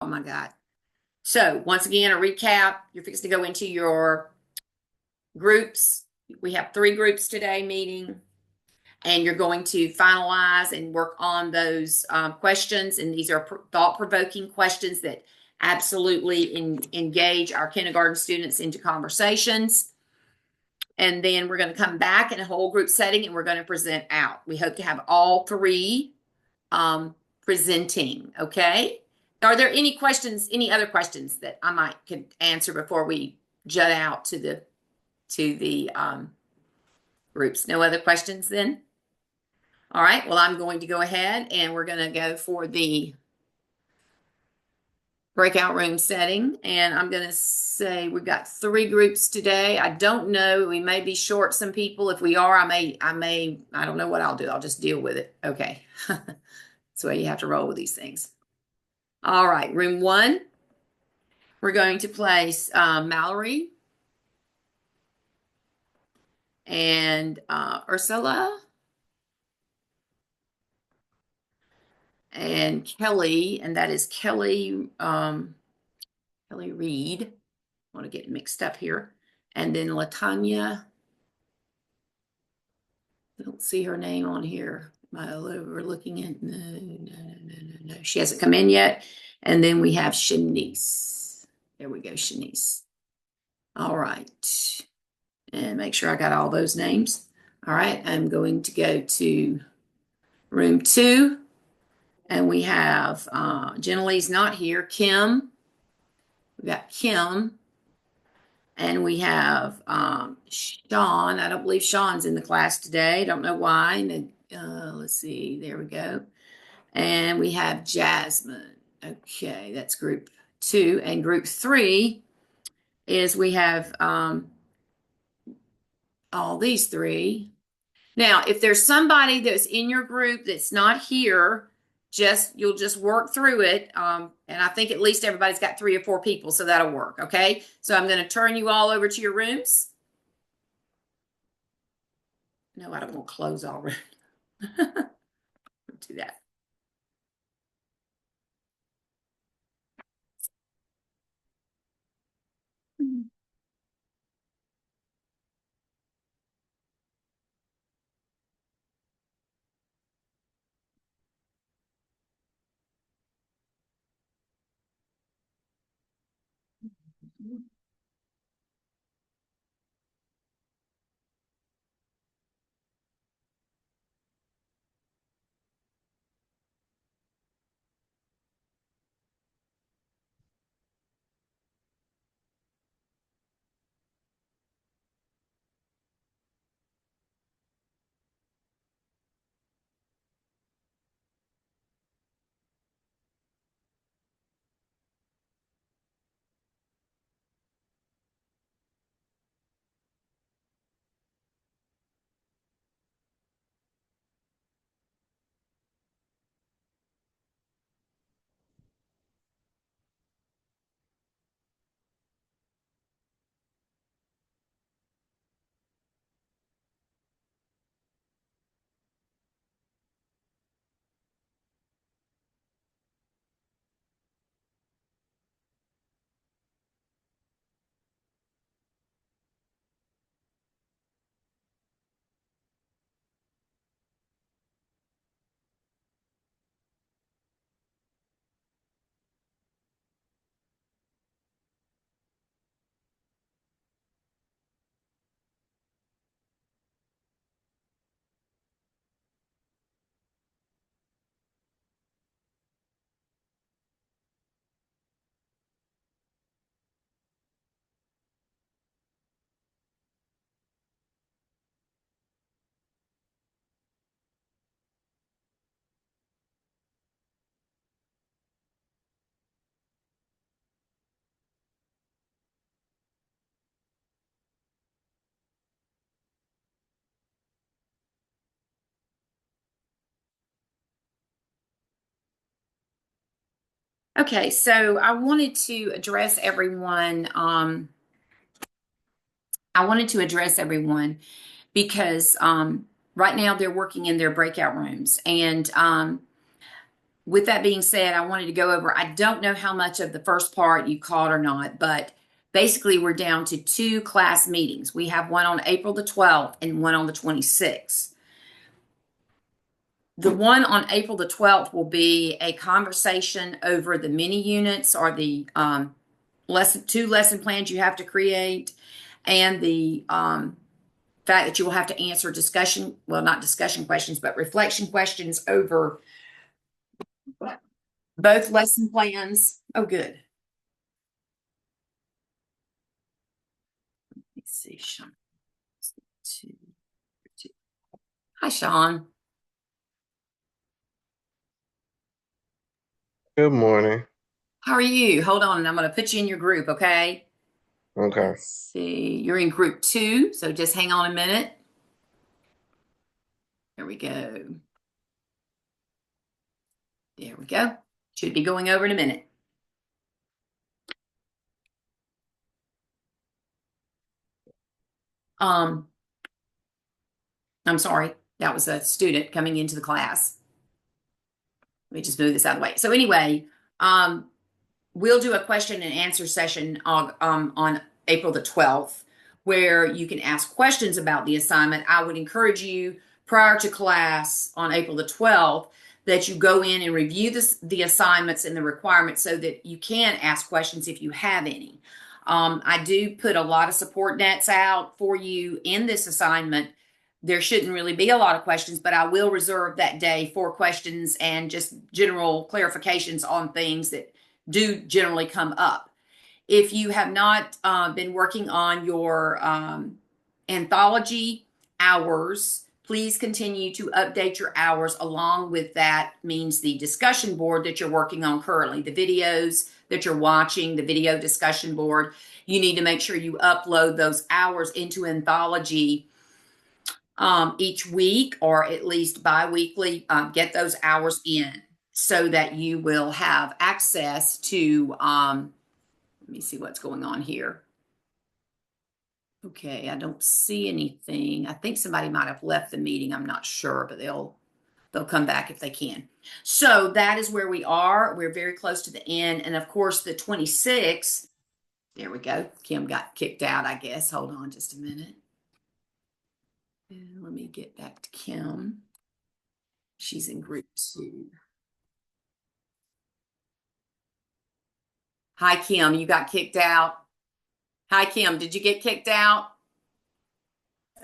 Oh my God. So once again, a recap. You're fixing to go into your groups. We have 3 groups today meeting, and you're going to finalize and work on those questions. And these are thought-provoking questions that absolutely engage our kindergarten students into conversations. And then we're going to come back in a whole group setting and we're going to present out. We hope to have all 3 presenting. Okay. Are there any questions, any other questions that I might could answer before we jut out to the groups? No other questions then? All right. Well, I'm going to go ahead and we're going to go for the breakout room setting. And I'm going to say we've got 3 groups today. I don't know. We may be short some people. If we are, I don't know what I'll do. I'll just deal with it. Okay. That's the way you have to roll with these things. All right. Room 1. We're going to place Mallory and Ursula and Kelly, and that is Kelly Kelly Reed. I want to get mixed up here. And then Latanya. I don't see her name on here. We're looking at no. She hasn't come in yet. And then we have Shanice. There we go, Shanice. All right. And make sure I got all those names. All right, I'm going to go to room 2. And we have Jenny not here. Kim. We got Kim. And we have Sean. I don't believe Sean's in the class today. Don't know why. Let's see. There we go. And we have Jasmine. Okay, that's group 2. And group 3 is we have all these 3. Now, if there's somebody that's in your group that's not here, you'll just work through it. And I think at least everybody's got 3 or 4 people, so that'll work. Okay. So I'm going to turn you all over to your rooms. No, I don't want to close all rooms. Do that. Okay, so I wanted to address everyone. Because right now they're working in their breakout rooms, and with that being said, I wanted to go over, I don't know how much of the first part you caught or not, but basically we're down to 2 class meetings. We have one on April the 12th and one on the 26th. The one on April the 12th will be a conversation over the mini units or the 2 lesson plans you have to create, and the fact that you will have to answer discussion, well, not discussion questions, but reflection questions over both lesson plans. Oh, good. Let's see, Sean. Two, two. Hi, Sean. Good morning. How are you? Hold on, I'm going to put you in your group, okay? Okay. Let's see. You're in group 2, so just hang on a minute. There we go. There we go. Should be going over in a minute. Um, I'm sorry. That was a student coming into the class. Let me just move this out of the way. So anyway, um, we'll do a question and answer session on April the 12th, where you can ask questions about the assignment. I would encourage you prior to class on April the 12th that you go in and review the assignments and the requirements so that you can ask questions if you have any. I do put a lot of support nets out for you in this assignment. There shouldn't really be a lot of questions, but I will reserve that day for questions and just general clarifications on things that do generally come up. If you have not been working on your anthology hours, please continue to update your hours. Along with that means the discussion board that you're working on currently, the videos that you're watching, the video discussion board. You need to make sure you upload those hours into anthology each week or at least bi-weekly. Get those hours in so that you will have access to let me see what's going on here. Okay, I don't see anything. I think somebody might have left the meeting. I'm not sure, but they'll come back if they can. So that is where we are. We're very close to the end. And of course, the 26th, there we go. Kim got kicked out, I guess. Hold on just a minute. And let me get back to Kim. She's in group 2. Hi, Kim. You got kicked out. Hi, Kim. Did you get kicked out?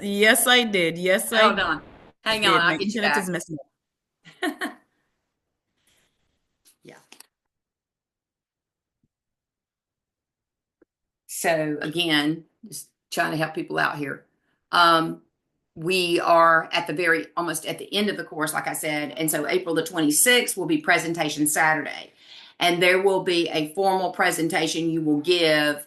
Yes, I did. Yes, Hold I on. Hang on. did. I'll My get you internet is back. messing Yeah. So again, just trying to help people out here. Um, we are at the very almost at the end of the course, like I said, and so April the 26th will be presentation Saturday, and there will be a formal presentation you will give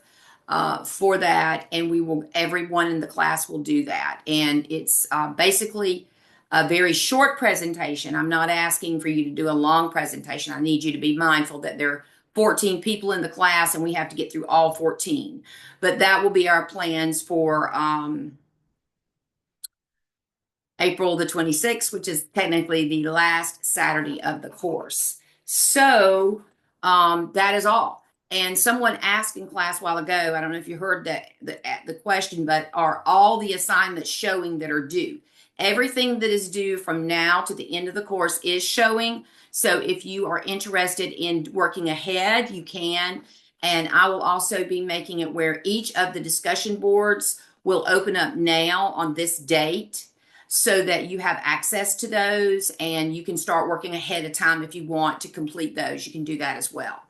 for that, and we will everyone in the class will do that, and it's basically a very short presentation. I'm not asking for you to do a long presentation. I need you to be mindful that there are 14 people in the class and we have to get through all 14. But that will be our plans for April the 26th, which is technically the last Saturday of the course. So that is all. And someone asked in class a while ago, I don't know if you heard the question, but are all the assignments showing that are due? Everything that is due from now to the end of the course is showing. So if you are interested in working ahead, you can. And I will also be making it where each of the discussion boards will open up now on this date so that you have access to those and you can start working ahead of time if you want to complete those. You can do that as well.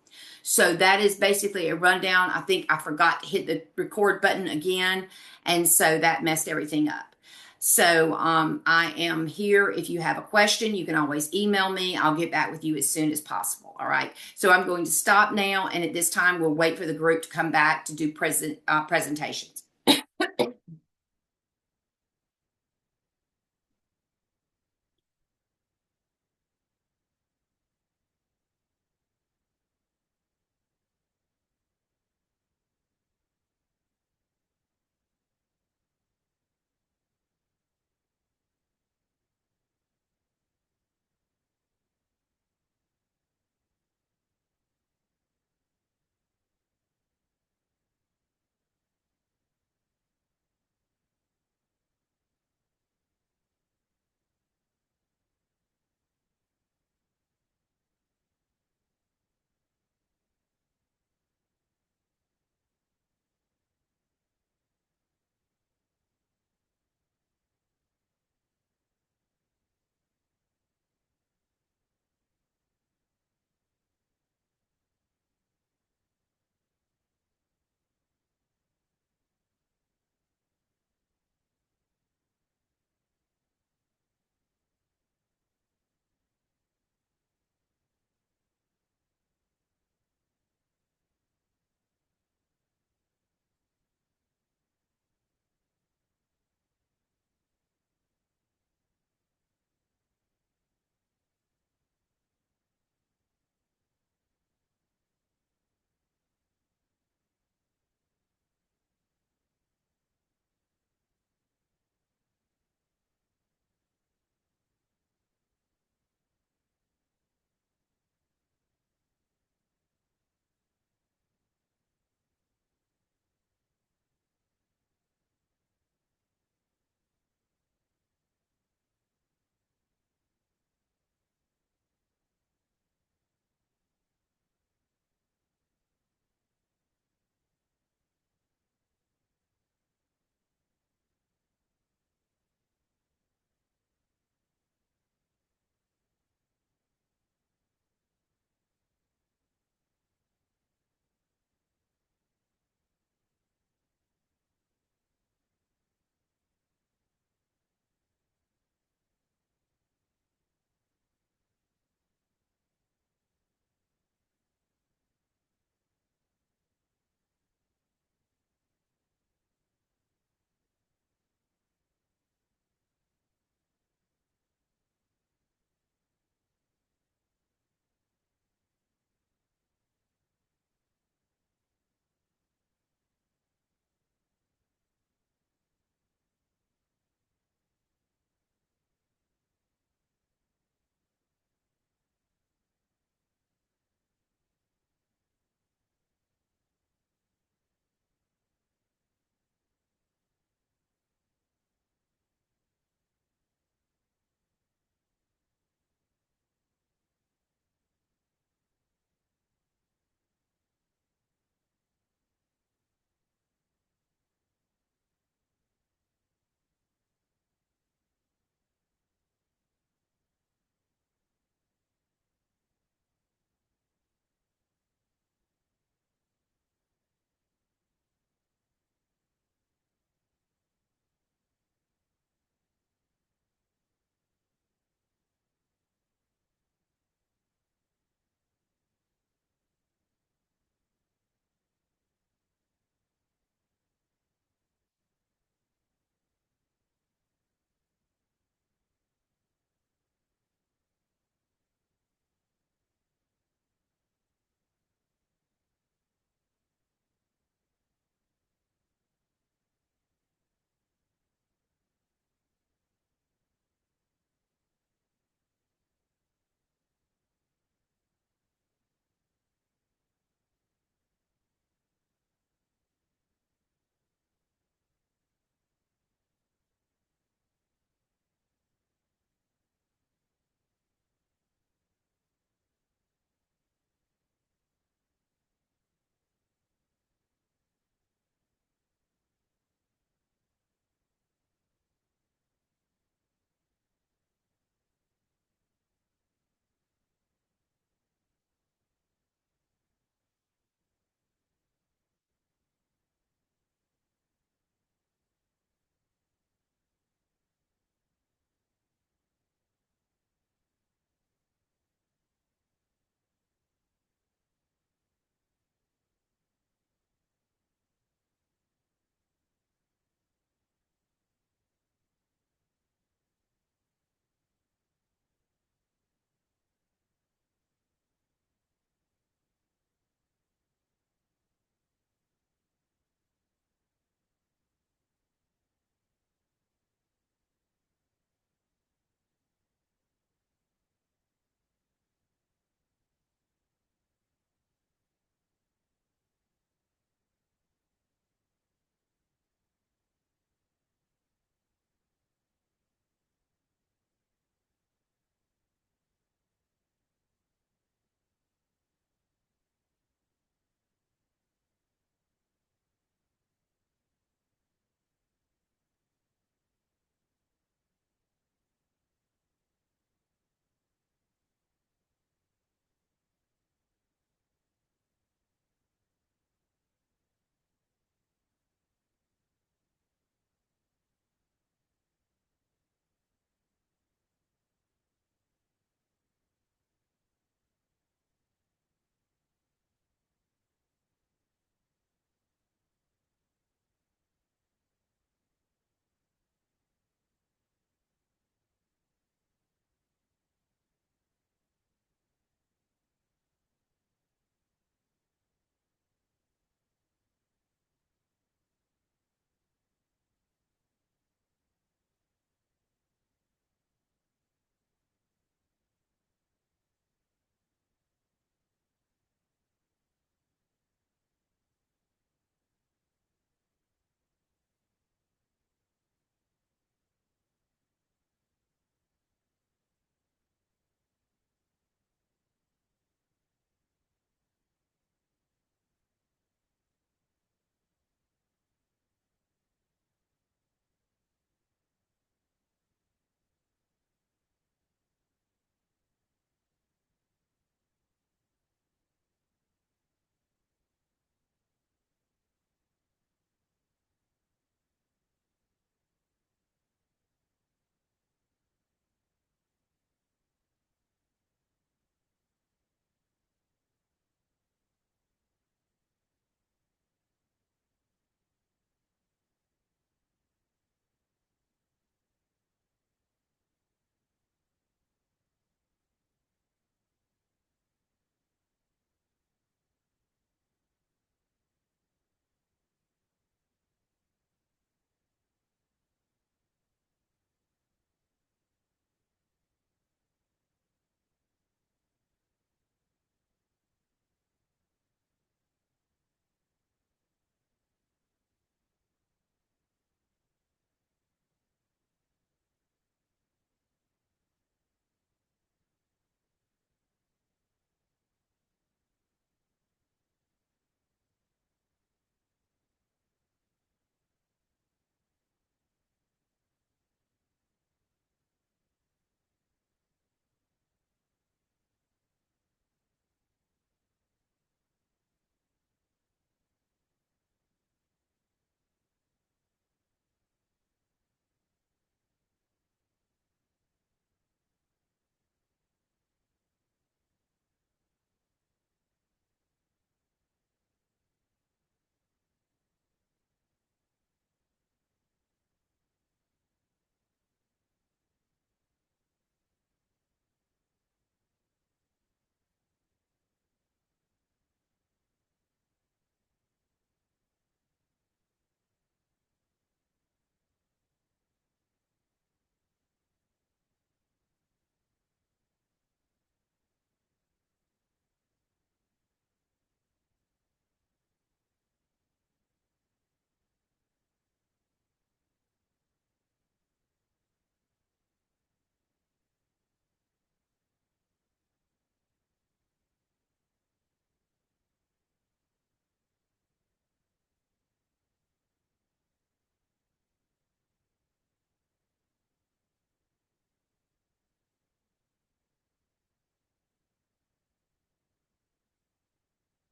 So that is basically a rundown. I think I forgot to hit the record button again, and so that messed everything up. So I am here. If you have a question, you can always email me. I'll get back with you as soon as possible. All right. So I'm going to stop now, and at this time, we'll wait for the group to come back to do presentations.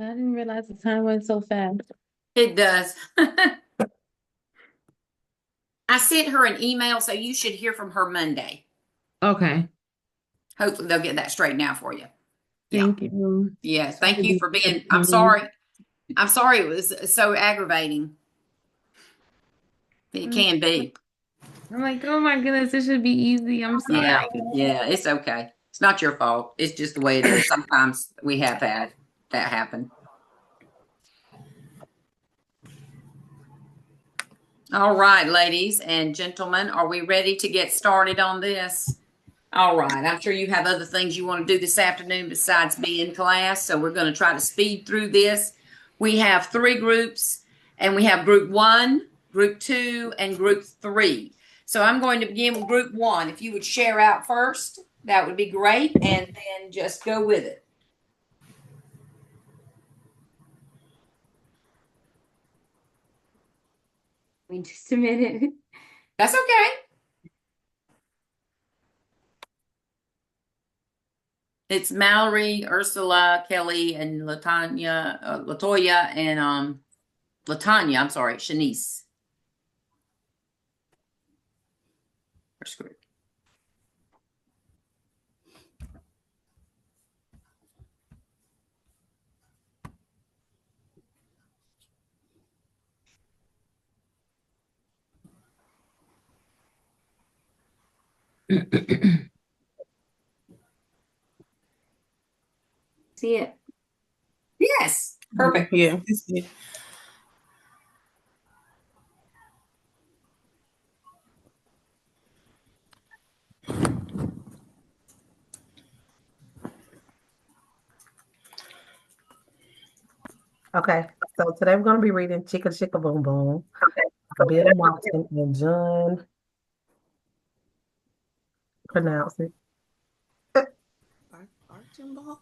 I didn't realize the time went so fast. It does. I sent her an email, so you should hear from her Monday. Okay. Hopefully they'll get that straightened out for you. Yeah. Thank you. Yes. Sorry Thank to you be for being, such a I'm pain. sorry. I'm sorry it was so aggravating. It can be. I'm like, oh my goodness, this should be easy. I'm Yeah. sorry. Yeah. It's okay. It's not your fault. It's just the way it is. Sometimes we have had that happen. All right, ladies and gentlemen, are we ready to get started on this? All right. I'm sure you have other things you want to do this afternoon besides be in class. So we're going to try to speed through this. We have 3 groups, and we have group 1, group 2, and group 3. So I'm going to begin with group 1. If you would share out first, that would be great. And then just go with it. Wait just a minute. That's okay. It's Mallory, Ursula, Kelly, and Latoya, and Latanya. I'm sorry, Shanice. First group. See it. Yes, perfect. Yeah. Okay, so today we're going to be reading Chicka Chicka Boom Boom, Bill Martin and John, pronounce it, Archambault.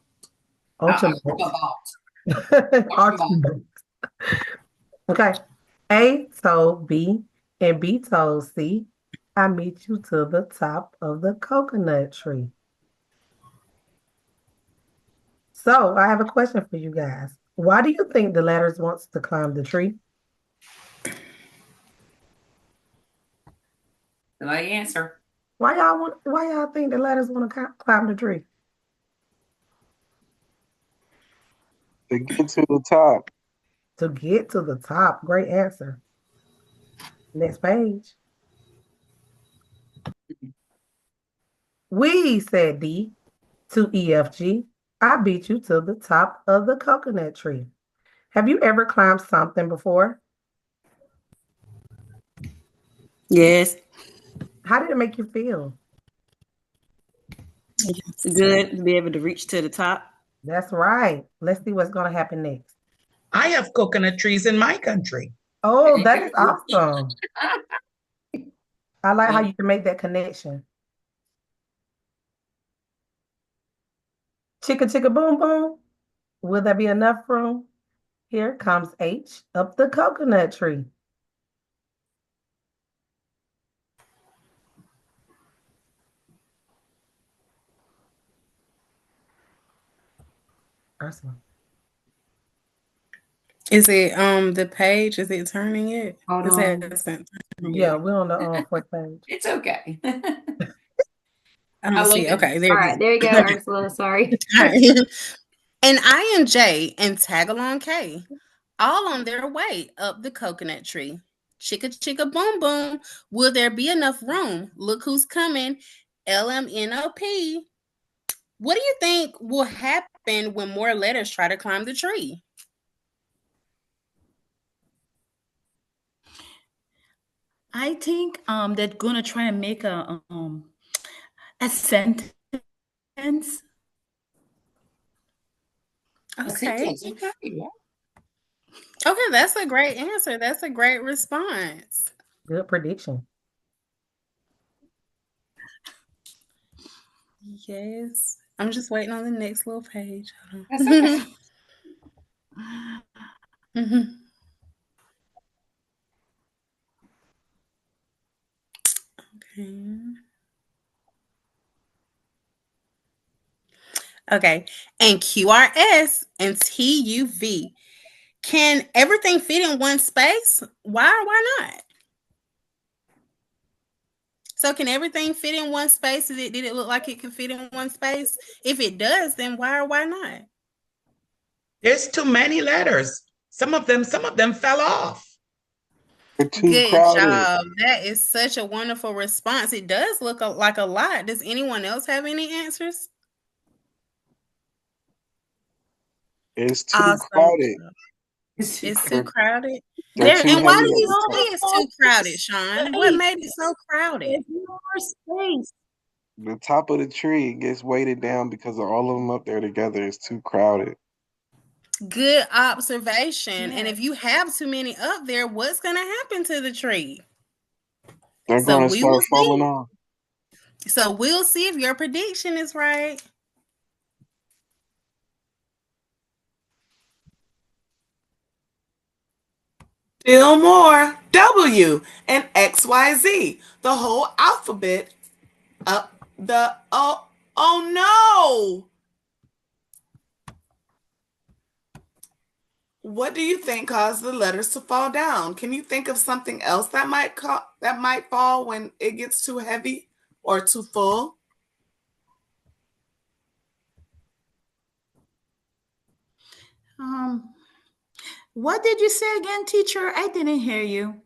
Archibald. Archibald. Archibald. Okay, A told B and B told C, I meet you to the top of the coconut tree. So I have a question for you guys. Why do you think the letters wants to climb the tree? The right answer. Why y'all think the letters want to climb the tree? To get to the top. To get to the top. Great answer. Next page. We, said D, to EFG, I beat you to the top of the coconut tree. Have you ever climbed something before? Yes, How did it make you feel? it's good to be able to reach to the top. That's right. Let's see what's going to happen next. I have coconut trees in my country. Oh, that is awesome. I like how you can make that connection. Chicka chicka boom boom. Will there be enough room? Here comes H up the coconut tree. Ursula. Is it the page? Is it turning it? Hold It on. hasn't. Yeah, we're on the fourth page. It's okay. I don't I see. love it. Okay, there All it right, is. there you go, Okay. Ursula. Sorry. All right. And I and J and Tagalong K, all on their way up the coconut tree. Chicka chicka boom boom. Will there be enough room? Look who's coming. LMNOP. What do you think will happen when more letters try to climb the tree? I think they're gonna try and make a sentence. A Okay. sentence. Okay. Yeah. Okay, that's a great answer. That's a great response. Good prediction. Yes. I'm just waiting on the next little page. Hold That's on. okay. Mhm. Okay. Okay. And QRS and TUV. Can everything fit in one space? Why or why not? So can everything fit in one space? Did it look like it could fit in one space? If it does, then why or why not? There's too many letters. Some of them fell off. They're too Good crowded. job. That is such a wonderful response. It does look like a lot. Does anyone else have any answers? It's too Awesome. crowded. It's too They're- crowded. They're There, too and why heavy do at you the say top. it's too crowded, Sean? What made it so crowded? There's more space. The top of the tree gets weighted down because of all of them up there together. It's too crowded. Good observation. And Yes. if you have too many up there, what's going to happen to the tree? They're So gonna we will start falling see. off. So we'll see if your prediction is right. Still more W and XYZ. The whole alphabet up the oh no. What do you think caused the letters to fall down? Can you think of something else that might fall when it gets too heavy or too full? What did you say again, teacher? I didn't hear you.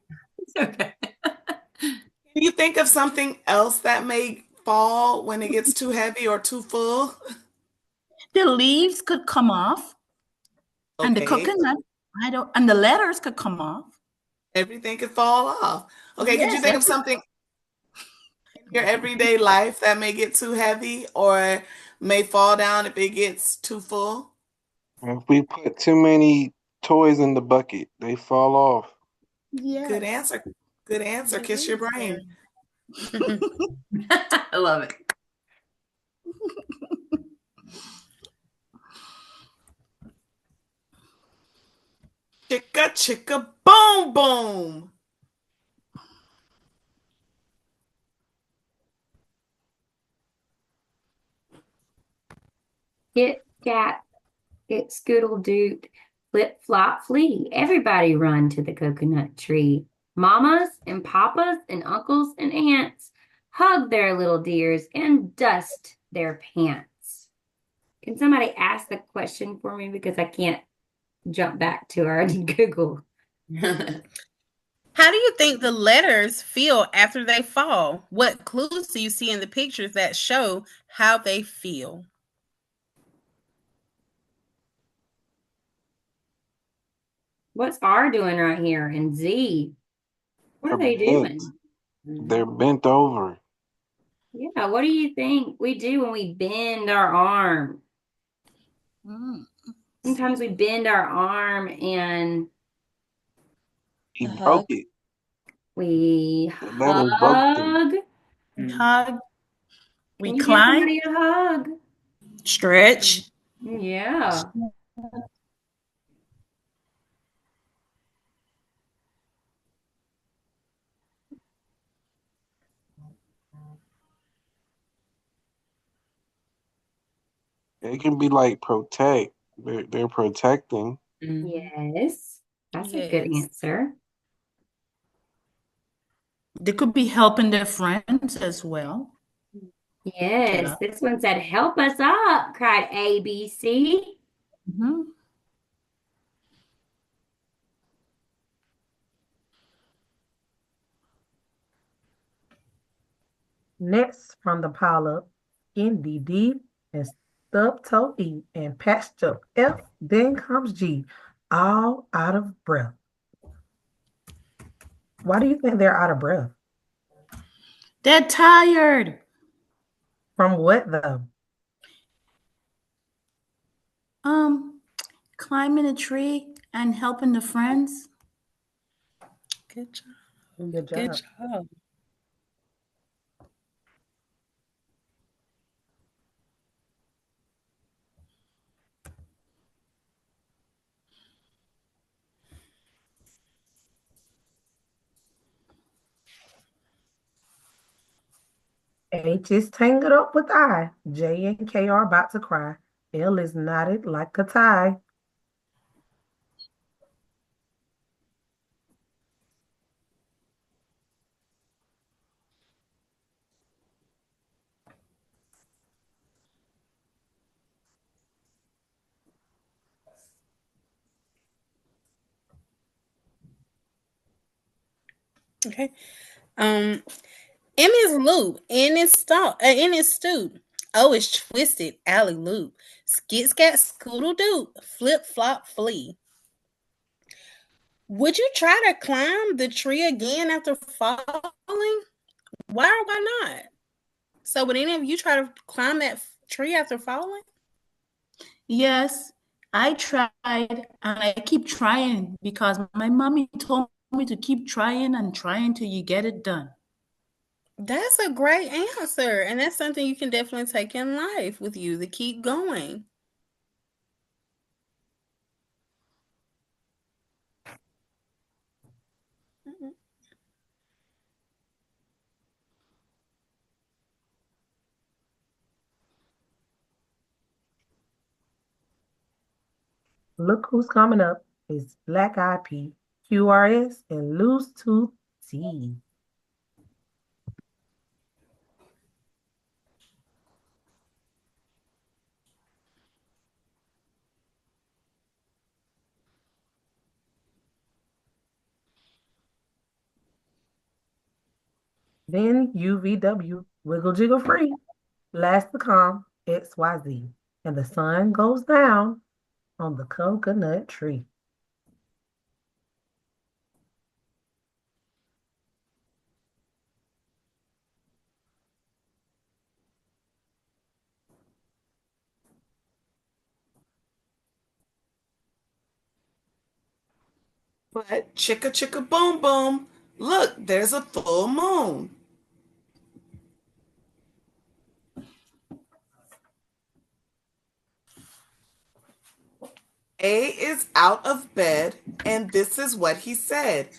Okay. Can you think of something else that may fall when it gets too heavy or too full? The leaves could come off, and the Okay. coconut. And the letters could come off. Everything could fall off. Okay, could you Yes, think of something in your everyday life that may get too heavy or may fall down if it gets too full? If we put too many toys in the bucket, they fall off. Yes. Good answer. Good answer. Kiss your brain. I love it. Chicka chicka boom boom. Kit Kat, get Scoodle Doot, Flip Flop Flee. Everybody run to the coconut tree. Mamas and papas and uncles and aunts hug their little dears and dust their pants. Can somebody ask the question for me because I can't jump back to our Google? How do you think the letters feel after they fall? What clues do you see in the pictures that show how they feel? What's R doing right here? And Z? What are They're they bent. doing? They're bent over. Yeah, what do you think we do when we bend our arm? Sometimes we bend our arm and He Uh-huh. broke it. we The letters broke through. hug. Hug. We Can you give climb. somebody a hug? Stretch. Yeah. It can be like protect. They're protecting. Yes. That's a good Yes. answer. They could be helping their friends as well. Yes. Yeah. This one said, "Help us up," cried ABC. Mhm. Next from the pile up, Indy D and Stub Toe E and Patched Up F. Then comes G, all out of breath. Why do you think they're out of breath? They're tired. From what though? Climbing a tree and helping the friends. Good job. Good Good job. job. H is tangled up with I. J and K are about to cry. L is knotted like a tie. Okay. M is loop. N is stop. N is stoop. O is twisted. Alley loop. Skit scat scoodle doo. Flip flop flee. Would you try to climb the tree again after falling? Why or why not? So would any of you try to climb that tree after falling? Yes, I tried and I keep trying because my mommy told me to keep trying and trying till you get it done. That's a great answer. And that's something you can definitely take in life with you to keep going. Look who's coming up. It's Black Eyed Pea, QRS, and Loose Tooth T. Then UVW, Wiggle Jiggle Free, Last to Come, XYZ. And the sun goes down on the coconut tree. But chicka chicka boom boom, look, there's a full moon. A is out of bed, and this is what he said.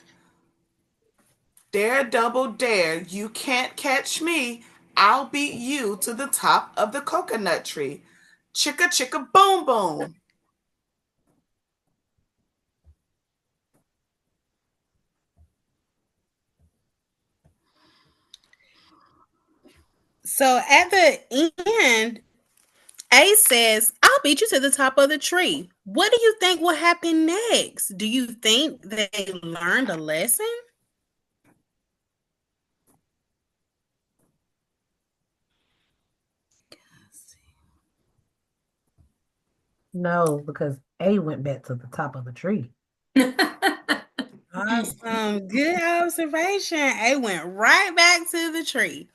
Dare, double dare, you can't catch me. I'll beat you to the top of the coconut tree. Chicka chicka boom boom. So at the end, A says, I'll beat you to the top of the tree. What do you think will happen next? Do you think they learned a lesson? No, because A went back to the top of the tree. Awesome. Good observation. A went right back to the tree.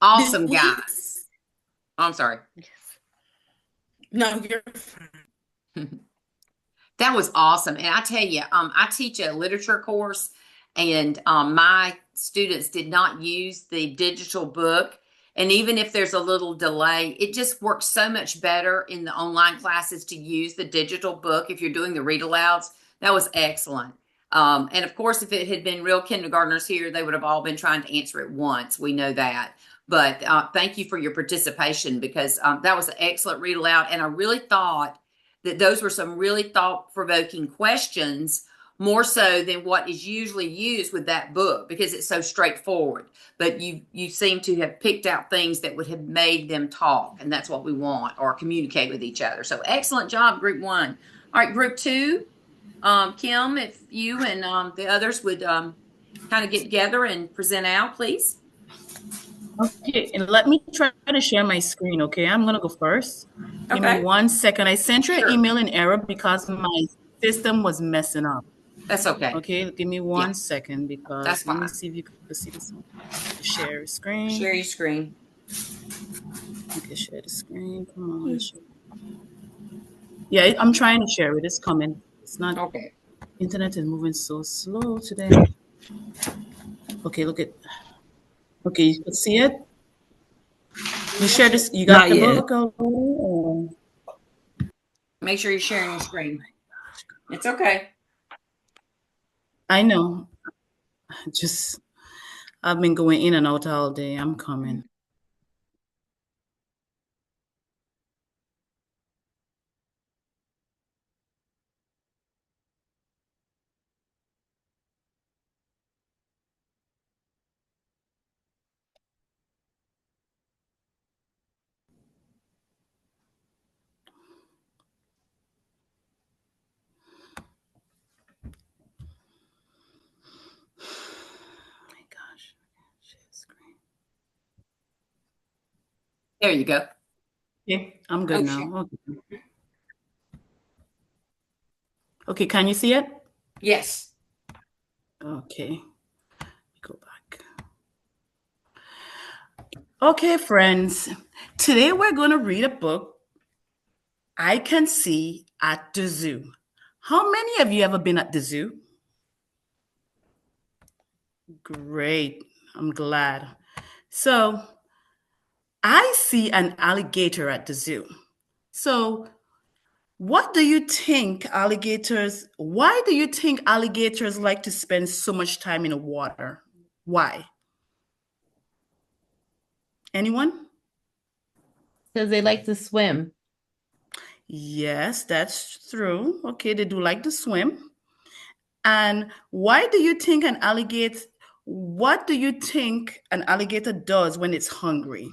Awesome, guys. I'm sorry. No, you're fine. That was awesome. And I tell you, I teach a literature course, and my students did not use the digital book. And even if there's a little delay, it just works so much better in the online classes to use the digital book if you're doing the read alouds. That was excellent. And of course, if it had been real kindergartners here, they would have all been trying to answer it once. We know that. But thank you for your participation, because that was an excellent read aloud. And I really thought that those were some really thought-provoking questions, more so than what is usually used with that book, because it's so straightforward. But you seem to have picked out things that would have made them talk, and that's what we want, or communicate with each other. So excellent job, group one. All right, group two. Kim, if you and the others would kind of get together and present out, please. Okay, and let me try to share my screen, okay? I'm gonna go first. Give me 1 second. I sent you an email in error because my system was messing up. That's okay. Okay, give me 1 second because That's fine. let me see if you can see this. Share screen. Share your screen. Okay, share the screen. Come on. Yeah, I'm trying to share it. It's coming. It's not. Okay. Internet is moving so slow today. Okay, look at. Okay, you can see it. You share this. You got Not the yet. book already? Make sure you're sharing your screen. It's okay. I know. I've been going in and out all day. I'm coming. There you go. Okay, I'm good Oh, now. Okay. Okay, can you see it? Yes. Okay, go back. Okay, friends. Today we're going to read a book I Can See at the Zoo. How many of you ever been at the zoo? Great. I'm glad. So, I see an alligator at the zoo. So, why do you think alligators like to spend so much time in the water? Why? Anyone? Because they like to swim. Yes, that's true. Okay, they do like to swim. And what do you think an alligator does when it's hungry?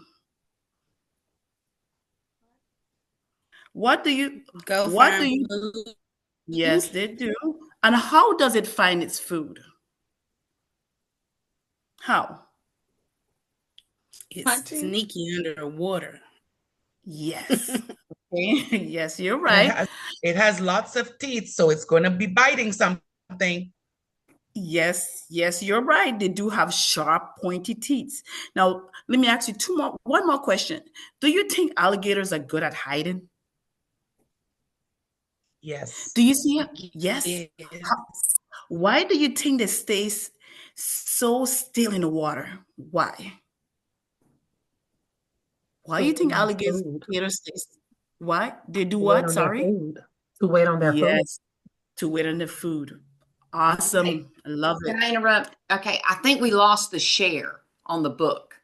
What do you Go what do find you food. Yes, they do. And how does it find its food? How? It's Hunting. sneaky underwater. Yes. Okay. Yes, you're It right. has lots of teeth, so it's going to be biting something. Yes, you're right. They do have sharp, pointy teeth. Now, let me ask you one more question. Do you think alligators are good at hiding? Yes. Do you see it? Yes. Yes. Why do you think they stay so still in the water? Why? Why do you think alligators stay? Why? They do what? Sorry? To wait on their food. Yes, to wait on the food. Awesome. I love it. Can I interrupt? Okay, I think we lost the share on the book.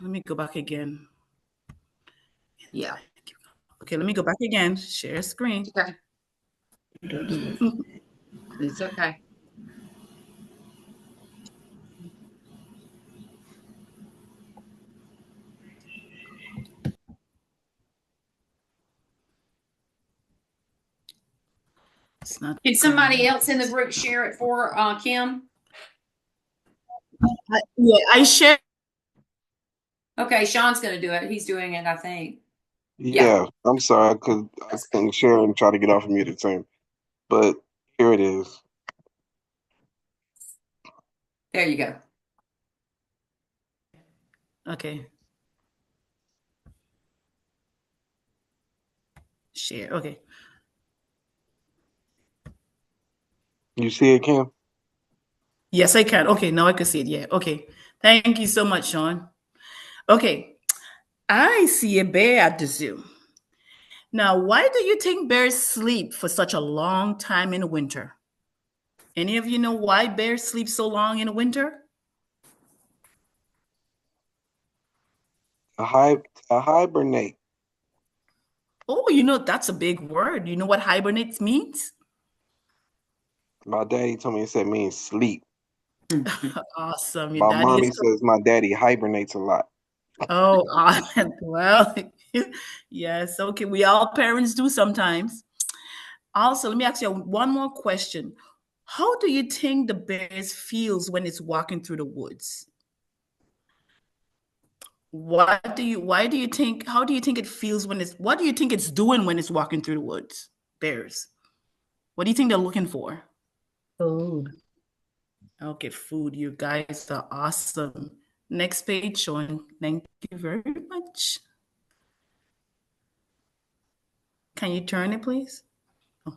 Let me go back again. Yeah. Okay, let me go back again. Share screen. Okay. It's okay. It's not. Can somebody else in the group share it for Kim? Yeah, I share. Okay, Sean's going to do it. He's doing it, I think. Yeah, I'm sorry. I couldn't share and try to get off of mute at the same. But here it is. There you go. Okay. Share. Okay. You see it, Kim? Yes, I can. Okay, now I can see it. Yeah. Okay. Thank you so much, Sean. Okay. I see a bear at the zoo. Now, why do you think bears sleep for such a long time in the winter? Any of you know why bears sleep so long in the winter? To hibernate. Oh, you know, that's a big word. You know what hibernate means? My daddy told me it means sleep. Awesome. My mommy says my daddy hibernates a lot. Oh, well, yes. Okay. We all parents do sometimes. Also, let me ask you one more question. How do you think the bear feels when it's walking through the woods? How do you think it feels what do you think it's doing when it's walking through the woods? Bears. What do you think they're looking for? Food. Okay, food. You guys are awesome. Next page, Sean. Thank you very much. Can you turn it, please? Oh,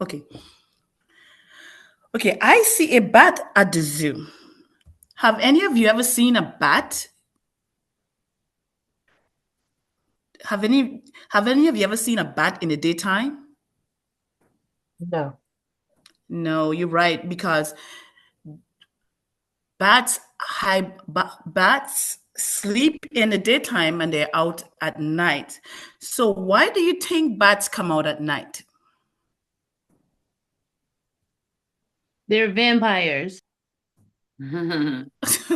okay. Okay, I see a bat at the zoo. Have any of you ever seen a bat? Have any of you ever seen a bat in the daytime? No. No, you're right, because bats sleep in the daytime and they're out at night. So why do you think bats come out at night? They're vampires. They're scared of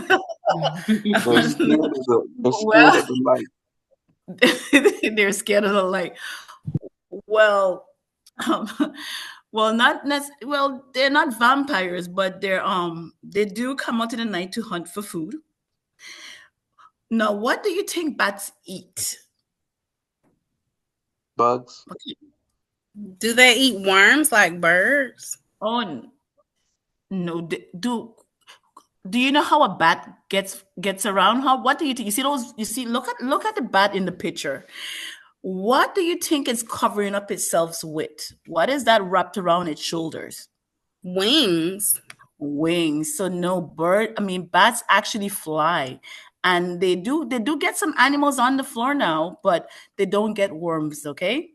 the light. They're scared of the light. Well, they're not vampires, but they do come out in the night to hunt for food. Now, what do you think bats eat? Bugs. Okay. Do they eat worms like birds? Oh no, do you know how a bat gets around? What do you think? You see those? You see, look at the bat in the picture. What do you think it's covering up itself with? What is that wrapped around its shoulders? Wings. Wings. So no bats actually fly. And they do get some animals on the floor now, but they don't get worms, okay?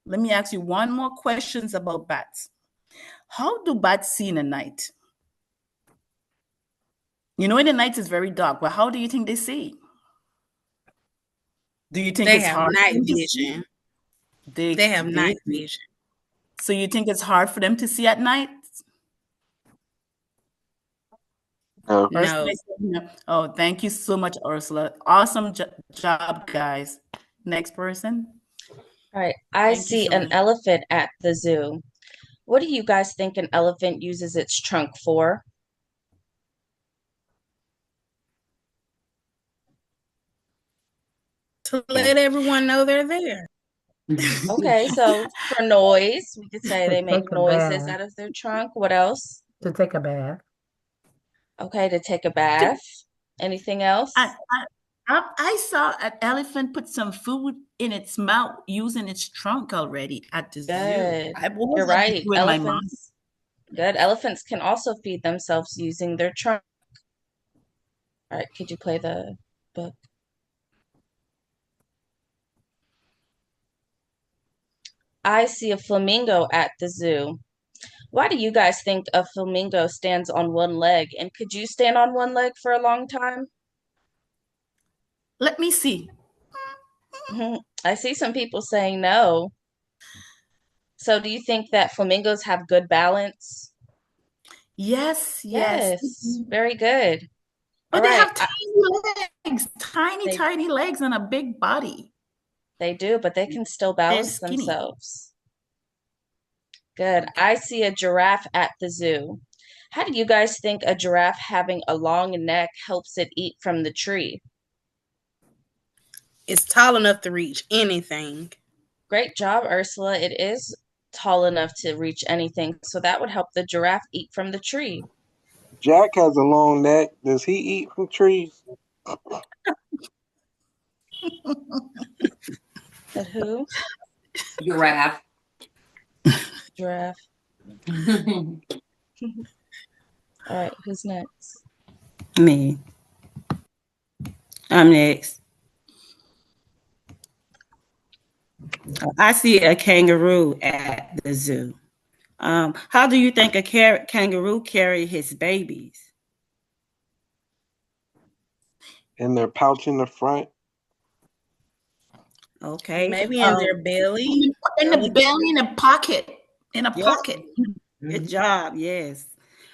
Let me ask you one more questions about bats. How do bats see in the night? You know, in the night it's very dark, but how do you think they see? Do you think They it's have hard for night them to see? vision. They They have they night do. vision. So you think it's hard for them to see at night? No. No. Ursula, oh, thank you so much, Ursula. Awesome job, guys. Next person. All right. I Thank you, see an Sean. elephant at the zoo. What do you guys think an elephant uses its trunk for? To let everyone know they're there. Okay, so for noise, we could say To they make take a noises bath. out of their trunk. What else? To take a bath. Okay, to take a bath. Anything else? I saw an elephant put some food in its mouth using its trunk already at the zoo. Good. What You're was that right. doing in my mind? Good. Elephants can also feed themselves using their trunk. All right, could you play the book? I see a flamingo at the zoo. Why do you guys think a flamingo stands on one leg? And could you stand on one leg for a long time? Let me see. I see some people saying no. So do you think that flamingos have good balance? Yes. Yes, very good. But All they right, have tiny legs, they tiny legs and a big body. they do, but they can still They're balance skinny. themselves. Good. Okay. I see a giraffe at the zoo. How do you guys think a giraffe having a long neck helps it eat from the tree? It's tall enough to reach anything. Great job, Ursula. It is tall enough to reach anything, so that would help the giraffe eat from the tree. Jack has a long neck. Does he eat from trees? But who? Giraffe. Giraffe. All right, who's next? Me. I'm next. I see a kangaroo at the zoo. How do you think a kangaroo carry his babies? In their pouch in the front. Okay. Maybe in their belly. In the belly, in a pocket. In a Yep. pocket. Good job. Yes.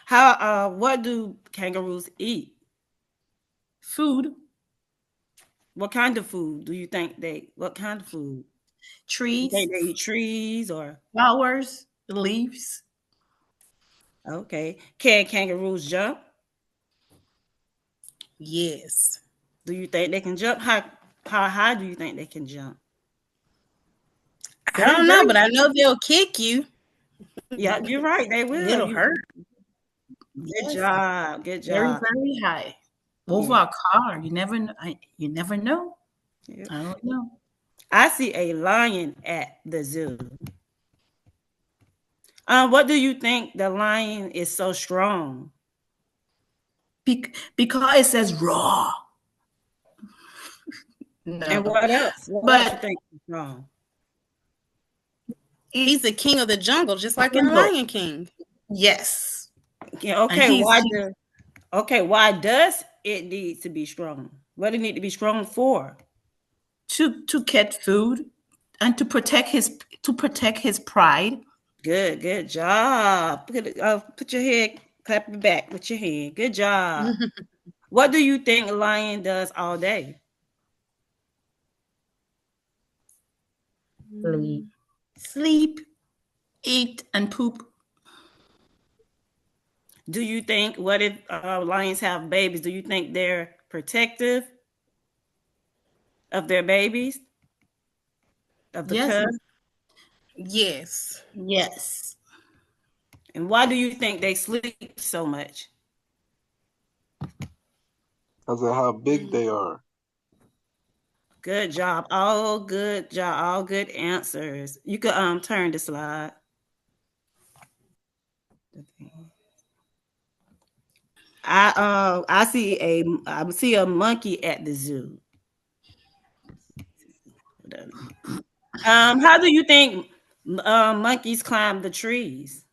How? What do kangaroos eat? Food. What kind of food do you think they? What kind of food? Trees. You think they eat trees or flowers, leaves. Okay. Can kangaroos jump? Yes. Do you think they can jump? How high do you think they can jump? I don't know, but I know they'll kick you. Yeah, you're right. They will. It'll hurt. Good job. Good Very, job. very high. Over a car. You never know. You never know. Yep. I don't know. I see a lion at the zoo. What do you think the lion is so strong? Because it says raw. No. And what else? What else you think is strong? He's the king of the jungle, just like in Lion King. Yes. Yeah, okay. Why does it need to be strong? What do it need to be strong for? To get food and to protect his pride. Good job. Put your head, clap your back with your hand. Good job. What do you think a lion does all day? Sleep, eat, and poop. Do you think, what if lions have babies? Do you think they're protective? of their babies? Of the Yes. cubs? Yes. Yes. And why do you think they sleep so much? Because of how big they are. Good job. All good job. All good answers. You could turn the slide. I see a monkey at the zoo. How do you think monkeys climb the trees?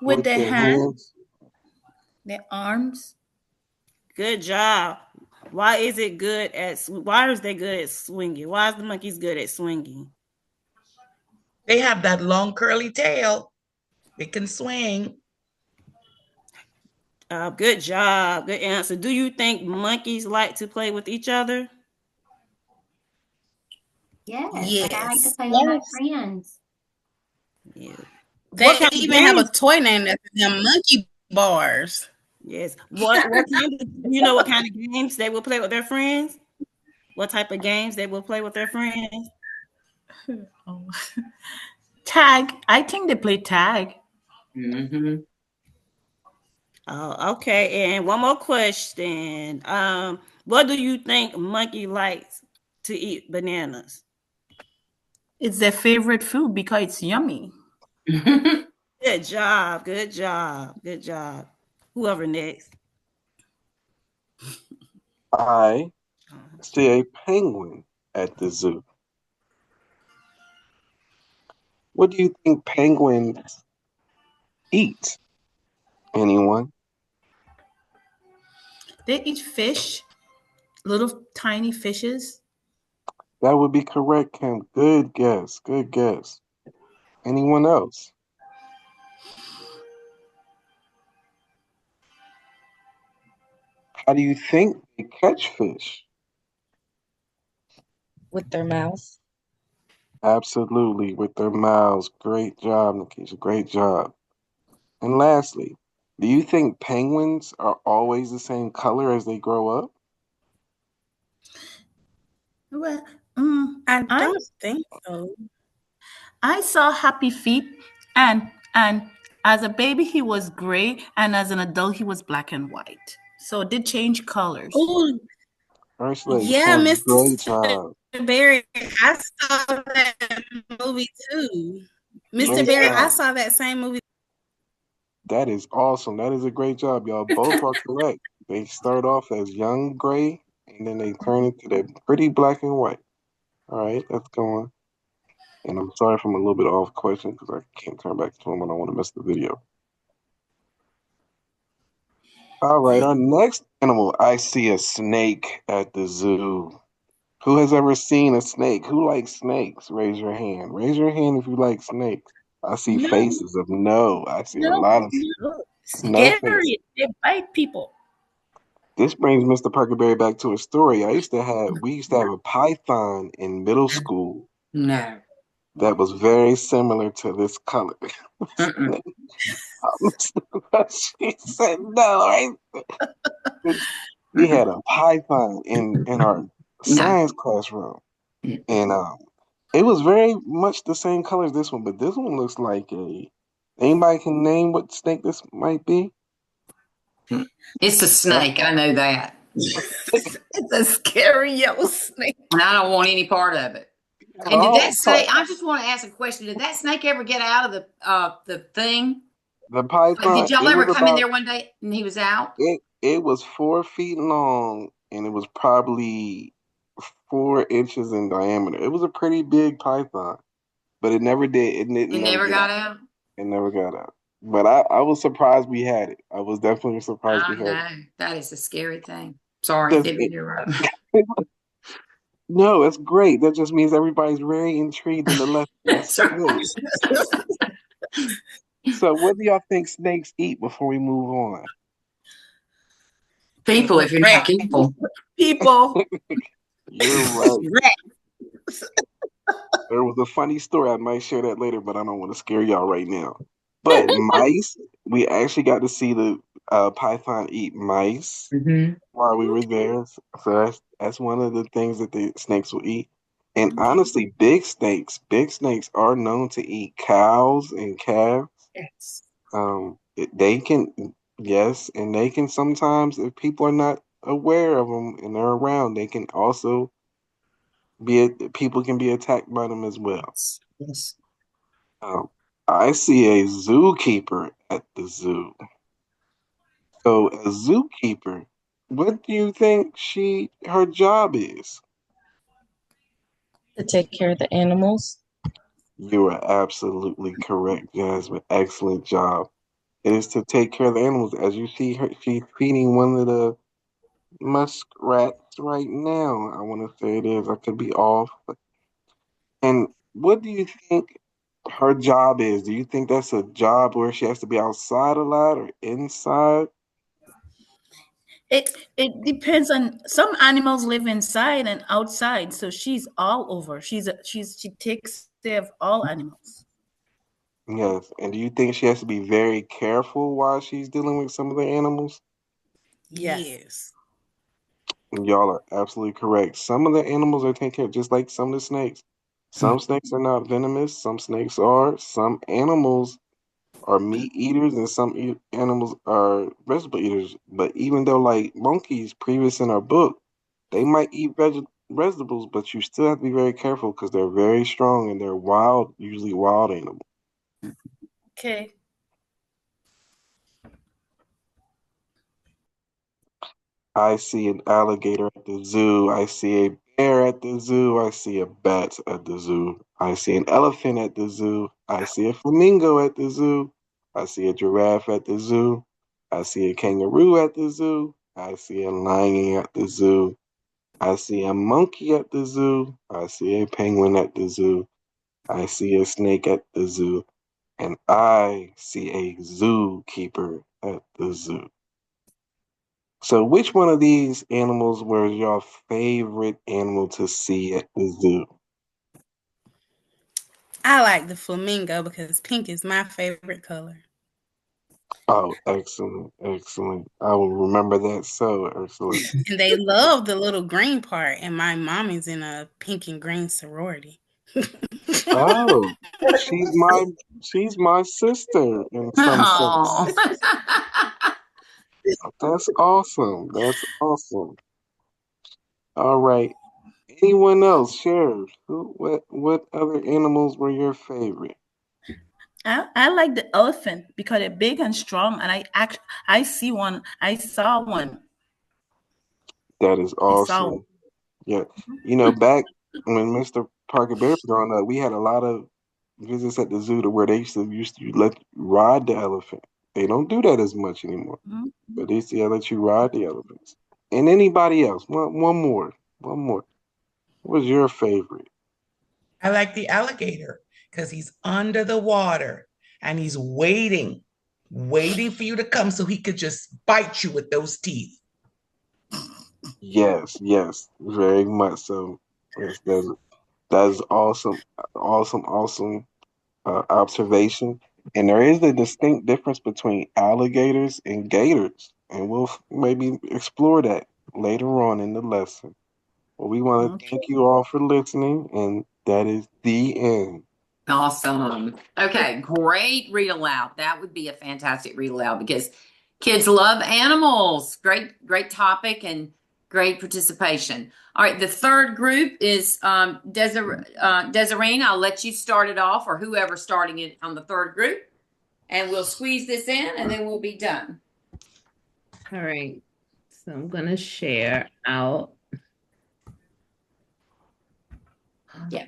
With their hands, hands. their arms. Good job. Why is they good at swinging? Why is the monkeys good at swinging? They have that long curly tail. They can swing. Good job. Good answer. Do you think monkeys like to play with each other? Yes, like I like to Yes. play with my friends. Yeah. They What kind of even have a games? toy named after them, monkey bars. Yes. What kind of, you know what kind of games they will play with their friends? What type of games they will play with their friends? Oh. Tag. I think they play tag. Mm-hmm. Oh, okay. And one more question. What do you think monkey likes to eat bananas? It's their favorite food because it's yummy. Good job. Good job. Good job. Whoever next. I see a penguin at the zoo. What do you think penguins eat? Anyone? They eat fish, little tiny fishes. That would be correct, Kim. Good guess. Good guess. Anyone else? How do you think they catch fish? With their mouths. Absolutely, with their mouths. Great job, Nikisha. Great job. And lastly, do you think penguins are always the same color as they grow up? Well, I don't think so. I saw Happy Feet, and as a baby he was gray, and as an adult he was black and white. So it did change colors. Oh, Ursula, yeah, Kim, great Mr. job. Barry. I saw that movie too. Mr. Great Barry, I job. saw that same movie. That is awesome. That is a great job, y'all. Both are correct. They start off as young gray, and then they turn into that pretty black and white. All right, let's go on. And I'm sorry if I'm a little bit off question because I can't turn back to them. I don't want to miss the video. All right, our next animal. I see a snake at the zoo. Who has ever seen a snake? Who likes snakes? Raise your hand. Raise your hand if you like snakes. I see No. faces of no. I see a No, lot of no. no faces. Scary. They bite people. This brings Mr. Parkerberry back to a story. We used to have a python in middle school No. that was very similar to this color. She said no, right? We had a python in our science classroom. And it was very much the same color as this one, but this one looks like anybody can name what snake this might be? It's a snake. I know that. It's a scary yellow snake. And I don't want any part of it. And did that snake, I just want to ask a question. Did that snake ever get out of the thing? The python. Did y'all ever come in there one day and he was out? It was 4 feet long and it was probably 4 inches in diameter. It was a pretty big python, but it never did. It never got out? It never got out. But I was surprised we had it. I was definitely surprised we had it. That is a scary thing. Sorry, didn't mean to interrupt. No, it's great. That just means everybody's very intrigued in the lesson. That's great. So what do y'all think snakes eat before we move on? People, if you're not people. People. You're right. There was a funny story. I might share that later, but I don't want to scare y'all right now. But mice, we actually got to see python eat mice Mm-hmm. while we were there. So that's one of the things that the snakes will eat. And honestly, big snakes are known to eat cows and calves. Yes. They can, yes, and they can sometimes, if people are not aware of them and they're around, they can also people can be attacked by them as well. Yes. I see a zookeeper at the zoo. So a zookeeper, what do you think her job is? To take care of the animals. You are absolutely correct, Jasmine. Excellent job. It is to take care of the animals. As you see her, she's feeding one of the muskrats right now. I want to say it is. I could be off. And what do you think her job is? Do you think that's a job where she has to be outside a lot or inside? It depends on, some animals live inside and outside, so she's all over. She takes care of all animals. Yes. And do you think she has to be very careful while she's dealing with some of the animals? Yes. Y'all are absolutely correct. Some of the animals are taken care of, just like some of the snakes. Some snakes are not venomous. Some snakes are. Some animals are meat eaters, and some animals are vegetable eaters. But even though, like monkeys, previous in our book, they might eat vegetables, but you still have to be very careful because they're very strong and they're wild, usually wild animals. Okay. I see an alligator at the zoo. I see a bear at the zoo. I see a bat at the zoo. I see an elephant at the zoo. I see a flamingo at the zoo. I see a giraffe at the zoo. I see a kangaroo at the zoo. I see a lion at the zoo. I see a monkey at the zoo. I see a penguin at the zoo. I see a snake at the zoo. And I see a zookeeper at the zoo. So, which one of these animals was your favorite animal to see at the zoo? I like the flamingo because pink is my favorite color. Oh, excellent, excellent. I will remember that. So excellent. And they love the little green part. And my mommy's in a pink and green sorority. Oh, she's my sister in some sense. That's awesome. That's awesome. All right. Anyone else share? What other animals were your favorite? I like the elephant because they're big and strong, and I saw one. That is awesome. Yeah. Back when Mr. Parker Bear was growing up, we had a lot of visits at the zoo to where they used to let you ride the elephant. They don't do that as much anymore. Mm-hmm. But they used to let you ride the elephants. And anybody else? One more. What was your favorite? I like the alligator because he's under the water and he's waiting for you to come so he could just bite you with those teeth. Yes, very much so. Yes, that is awesome observation. And there is a distinct difference between alligators and gators, and we'll maybe explore that later on in the lesson. Well, we want to thank you all for listening, and that is the end. Awesome. Okay, great read aloud. That would be a fantastic read aloud because kids love animals. Great topic and great participation. All right, the third group is Desireen. I'll let you start it off, or whoever's starting it on the third group, and we'll squeeze this in, and then we'll be done. All right. So I'm gonna share out. Yeah.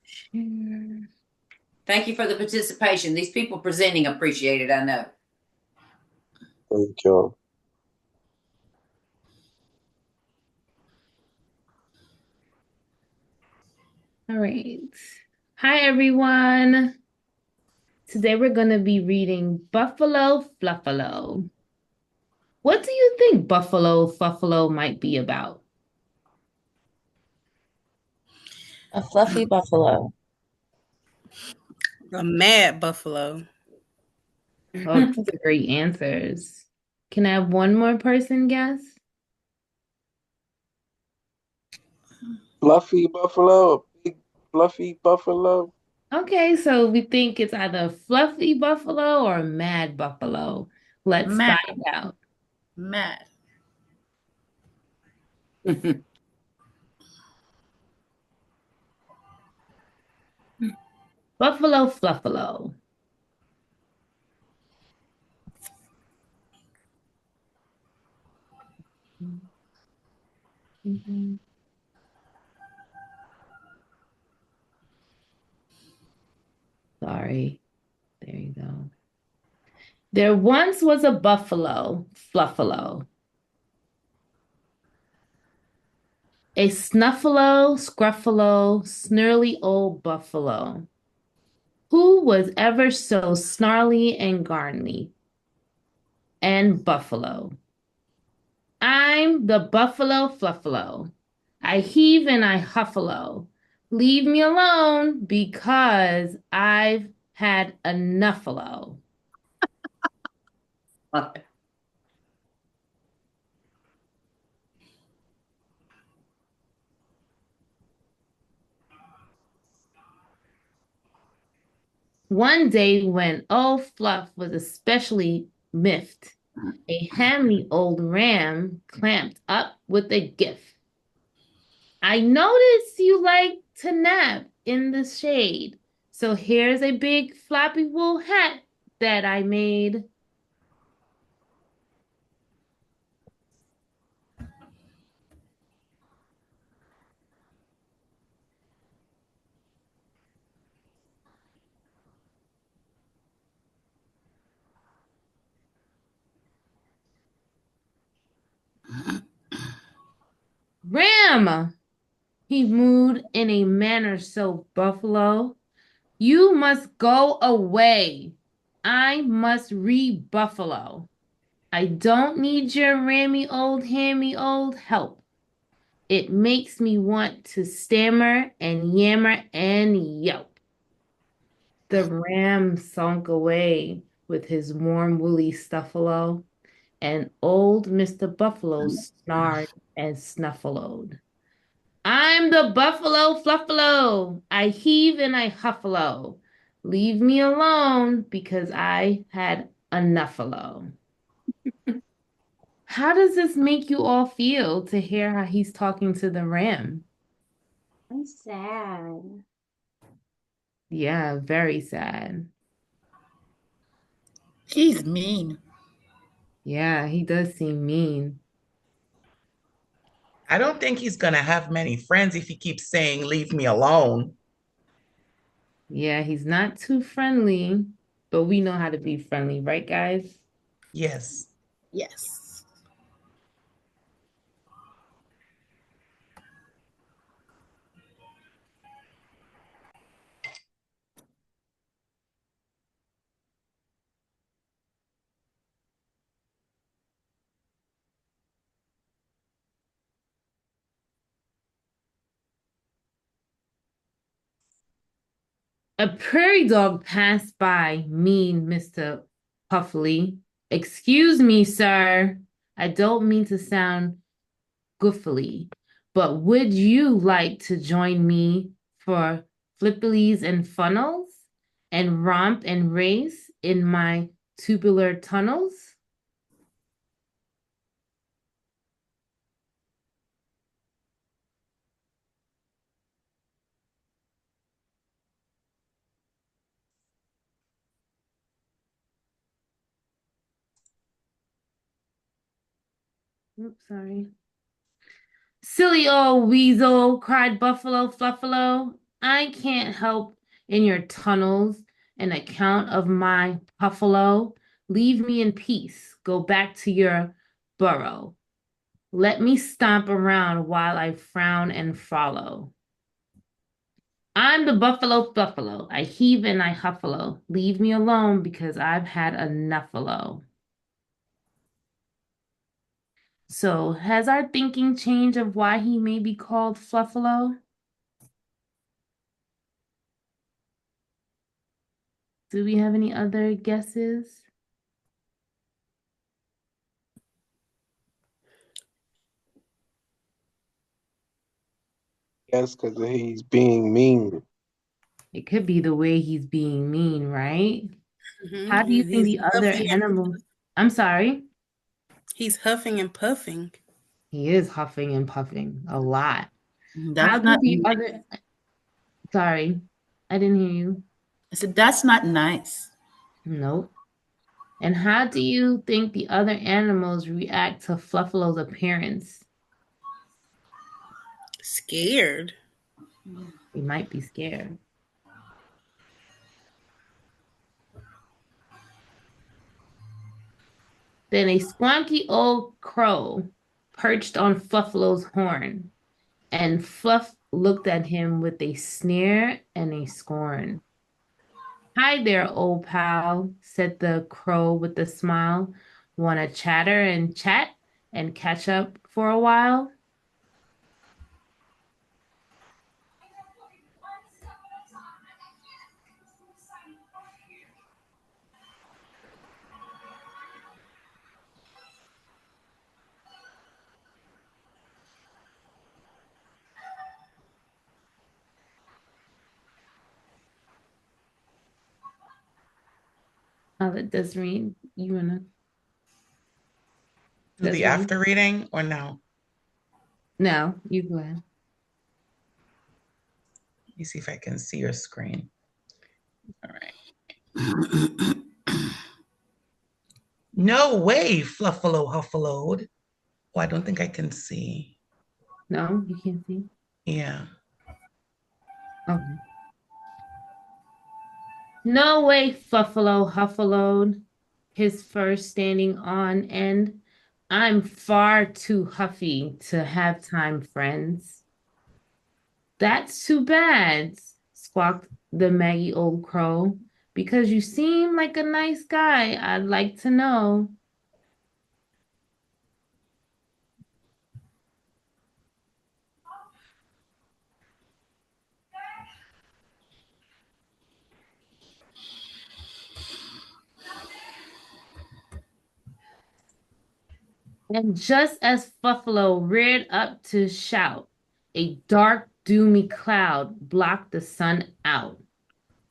Share. Thank you for the participation. These people presenting appreciate it, I know. Thank you. All right. Hi, everyone. Today we're going to be reading Buffalo Fluffalo. What do you think Buffalo Fluffalo might be about? A fluffy buffalo. A mad buffalo. Oh, those are great answers. Can I have one more person guess? Fluffy buffalo, a big fluffy buffalo. Okay, so we think it's either Fluffy Buffalo or Mad Buffalo. Let's Mad. find out. Mad. Buffalo Fluffalo. Mhm. Sorry. There you go. There once was a buffalo, Fluffalo. A snuffalo, scruffalo, snarly old buffalo. Who was ever so snarly and garnly? And buffalo. I'm the buffalo Fluffalo. I heave and I huffalo. Leave me alone because I've had enough-alo. One day when old Fluff was especially miffed, a hammy old ram clamped up with a gift. I notice you like to nap in the shade, so here's a big floppy wool hat that I made. Ram, he mooed in a manner so buffalo. You must go away. I must re-buffalo. I don't need your rammy old hammy old help. It makes me want to stammer and yammer and yelp. The ram sunk away with his warm woolly stuffalo, and old Mr. Buffalo snarled and snuffled. I'm the Buffalo Fluffalo. I heave and I huffalo. Leave me alone because I had enough-alo. How does this make you all feel to hear how he's talking to the ram? I'm sad. Yeah, very sad. He's mean. Yeah, he does seem mean. I don't think he's going to have many friends if he keeps saying, leave me alone. Yeah, he's not too friendly, but we know how to be friendly, right, guys? Yes. Yes. A prairie dog passed by mean Mr. Puffly. Excuse me, sir. I don't mean to sound goofily, but would you like to join me for flippies and funnels and romp and race in my tubular tunnels? Oops, sorry. Silly old weasel, cried Buffalo Fluffalo. I can't help in your tunnels an account of my puffalo. Leave me in peace. Go back to your burrow. Let me stomp around while I frown and follow. I'm the Buffalo. I heave and I huffalo. Leave me alone because I've had enough-alo. So, has our thinking changed of why he may be called Fluffalo? Do we have any other guesses? That's because he's being mean. It could be the way he's being mean, right? Mhm. How do you think He's the other huffing and animal? I'm sorry. he's huffing and puffing. He is huffing and puffing a lot. How That's do not the nice. other? Sorry, I didn't hear you. I said, that's not nice. Nope. And how do you think the other animals react to Fluffalo's appearance? Scared. They might be scared. Then a squonky old crow perched on Fluffalo's horn, and Fluff looked at him with a sneer and a scorn. Hi there, old pal, said the crow with a smile. Wanna chatter and chat and catch up for a while? I'll let Desiree, you wanna? Do the Desiree? after reading or no? No, you go ahead. Let me see if I can see your screen. All right. No way, Fluffalo Huffaloed. Oh, I don't think I can see. No, you can't see. Yeah. Okay. No way, Fluffalo Huffaloed, his fur standing on end. I'm far too huffy to have time, friends. That's too bad, squawked the Maggie Old Crow, because you seem like a nice guy. I'd like to know. And just as Buffalo reared up to shout, a dark, doomy cloud blocked the sun out.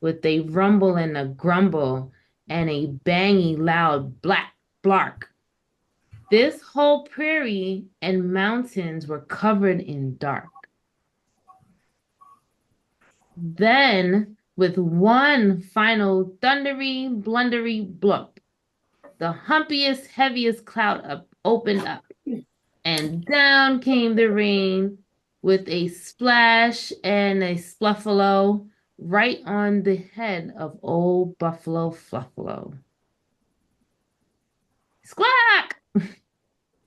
With a rumble and a grumble and a bangy loud black blark. This whole prairie and mountains were covered in dark. Then, with one final thundery, blundery blump, the humpiest, heaviest cloud opened up, and down came the rain with a splash and a spluffalo right on the head of old Buffalo Fluffalo. Squawk!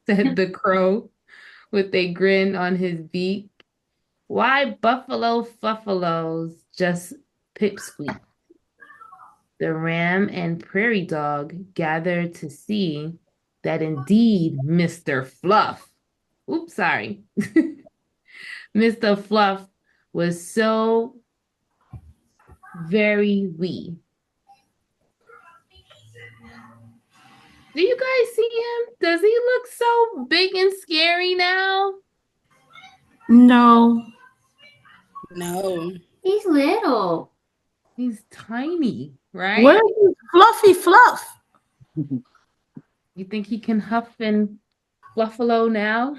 said the crow with a grin on his beak. Why Buffalo Fuffalos just pipsqueak? The ram and prairie dog gathered to see that indeed Mr. Fluff, oops, sorry, Mr. Fluff was so very wee. Do you guys see him? Does he look so big and scary now? No. No. He's little. He's tiny, right? Where is Fluffy Fluff? You think he can huff and fluffalo now?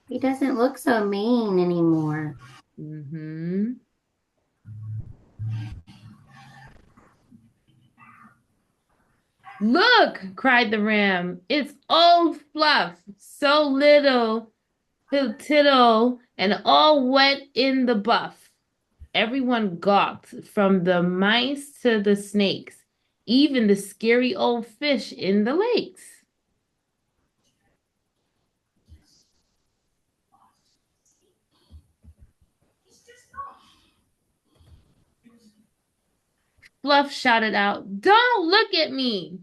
He doesn't look so mean anymore. Mm-hmm. Look, cried the ram. It's old Fluff, so little, he'll tittle, and all wet in the buff. Everyone gawked, from the mice to the snakes, even the scary old fish in the lakes. Fluff shouted out, "Don't look at me!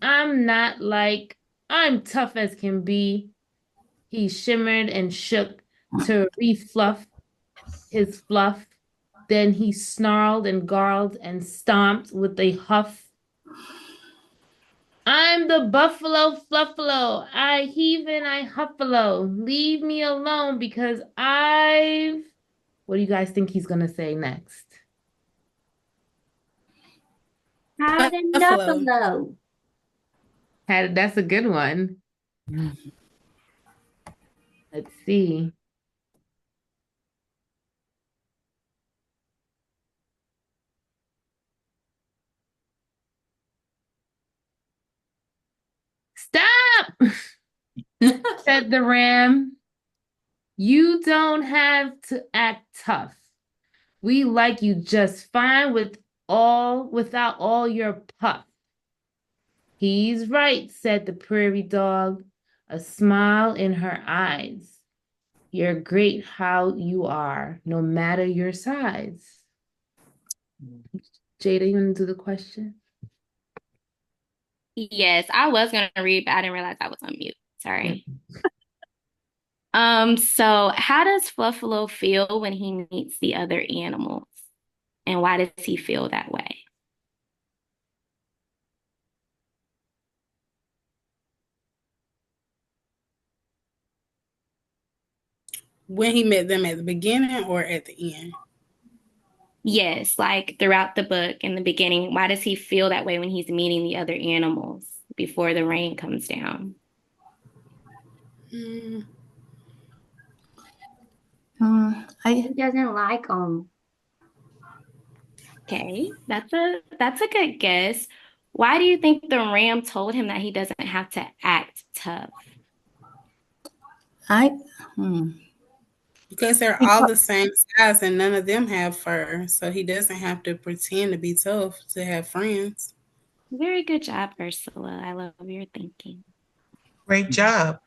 I'm not like, I'm tough as can be." He shimmered and shook to refluff his fluff. Then he snarled and gargled and stomped with a huff. I'm the buffalo fluffalo. I heave and I huffalo. Leave me alone because I've. What do you guys think he's gonna say next? Had Buffalo. enough. That's a good one. Let's see. Stop, said the ram. You don't have to act tough. We like you just fine without all your puff. He's right, said the prairie dog, a smile in her eyes. You're great how you are, no matter your size. Jada, you want to do the question? Yes, I was gonna read, but I didn't realize I was on mute. Sorry. So how does Fluffalo feel when he meets the other animals? And why does he feel that way? When he met them at the beginning or at the end? Yes, like throughout the book in the beginning, why does he feel that way when he's meeting the other animals before the rain comes down? He doesn't like them. Okay, that's a good guess. Why do you think the ram told him that he doesn't have to act tough? Because they're all the same size and none of them have fur, so he doesn't have to pretend to be tough to have friends. Very good job, Ursula. I love your thinking. Great job.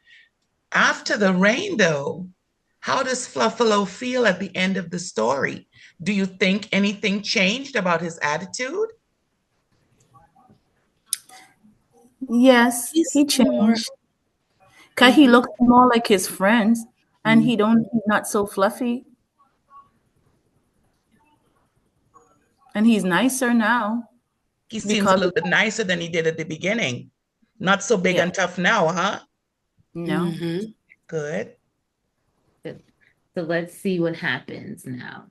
After the rain, though, how does Fluffalo feel at the end of the story? Do you think anything changed about his attitude? Yes, he changed. Cause he looks more like his friends, and he's not so fluffy. And he's nicer now. He seems a little bit nicer than he did at the beginning. Not so big and tough now, huh? No. Good. So let's see what happens now.